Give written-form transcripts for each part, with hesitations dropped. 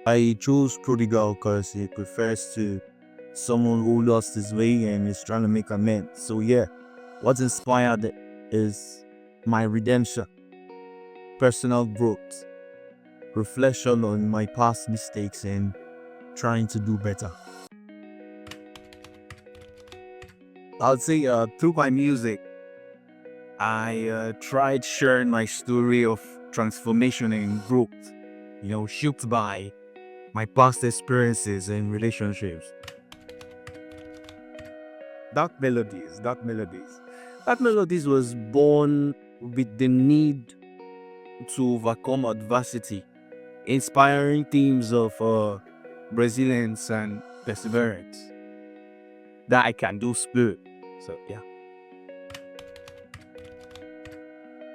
I chose Prodigal because it refers to someone who lost his way and is trying to make amends. So yeah, what's inspired it is my redemption, personal growth, reflection on my past mistakes and trying to do better. I'd say through my music, I tried sharing my story of transformation and growth, shaped by my past experiences and relationships. Dark Melodies, Dark Melodies. Dark Melodies was born with the need to overcome adversity, inspiring themes of resilience and perseverance that I can do spirit. So yeah.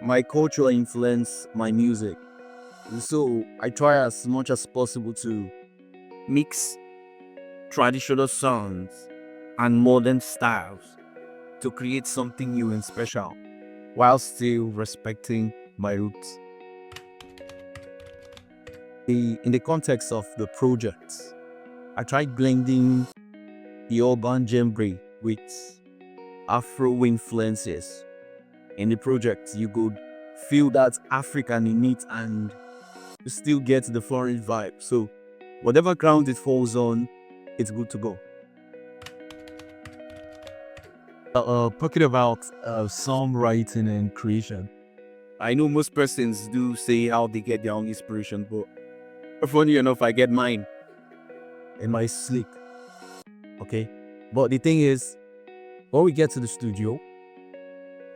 My culture influenced my music. So I try as much as possible to mix traditional sounds and modern styles to create something new and special while still respecting my roots. In the context of the project, I tried blending the urban genre with Afro influences. In the project, you could feel that African in it and you still get the foreign vibe. So whatever ground it falls on, it's good to go. Talking about songwriting and creation. I know most persons do say how they get their own inspiration, but funny enough, I get mine in my sleep. Okay? But the thing is, when we get to the studio,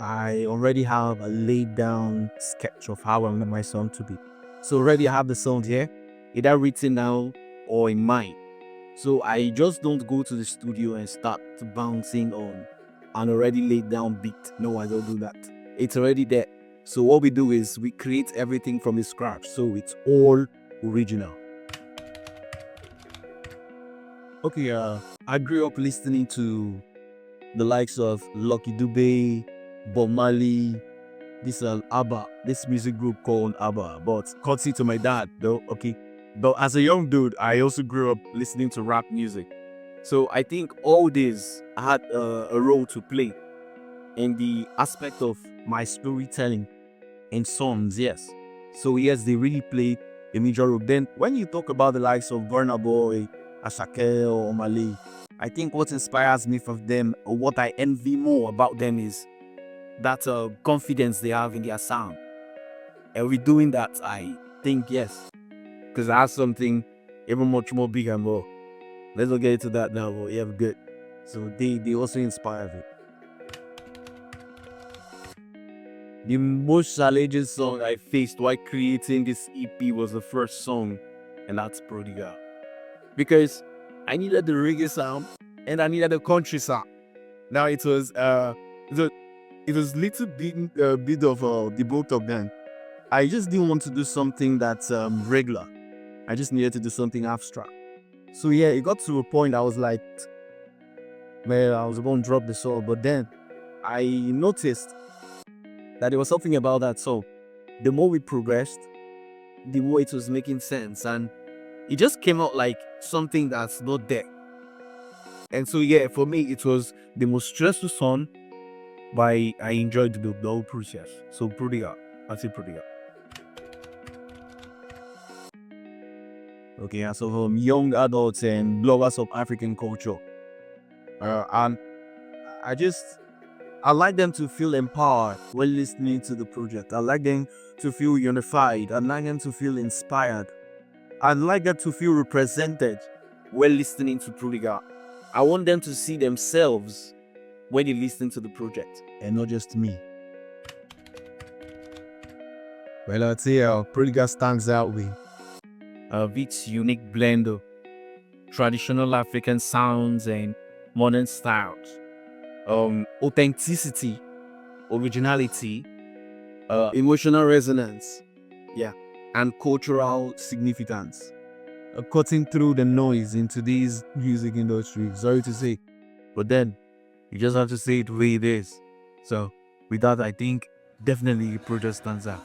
I already have a laid down sketch of how I want my song to be. So already I have the song here, either written down or in mind. So I just don't go to the studio and start bouncing on an already laid down beat. No, I don't do that. It's already there. So what we do is we create everything from the scratch. So it's all original. Okay, I grew up listening to the likes of Lucky Dube, Bob Marley, this this music group called ABBA, but courtesy to my dad though, okay. But as a young dude, I also grew up listening to rap music. So I think all this had a role to play in the aspect of my storytelling in songs, yes. So yes, they really play a major role. Then when you talk about the likes of Burna Boy, Asake or Omale, I think what inspires me from them, or what I envy more about them, is that confidence they have in their sound. And with doing that, I think yes, because I have something even much more big and more. Let's not get into that now, but yeah, good. So they also inspire me. The most challenging song I faced while creating this EP was the first song, and that's Prodigal. Because I needed the reggae sound and I needed the country sound. Now it was little bit of the both of them. I just didn't want to do something that's regular. I just needed to do something abstract. So yeah, it got to a point I was like, well, I was going to drop the song, but then I noticed that there was something about that song. The more we progressed, the more it was making sense, and it just came out like something that's not there. And so yeah, for me, it was the most stressful song, but I enjoyed the whole process. So Prodigal, I say Prodigal. Okay, and so from young adults and bloggers of African culture, and I like them to feel empowered when listening to the project. I like them to feel unified. I like them to feel inspired. I'd like them to feel represented when listening to Prodigal. I want them to see themselves when they listen to the project, and not just me. Well, I'd say Prodigal stands out with its unique blend of traditional African sounds and modern styles, authenticity, originality, emotional resonance, yeah, and cultural significance. Cutting through the noise into these music industry. Sorry to say, but then you just have to say it the way it is. So with that, I think definitely the project stands out.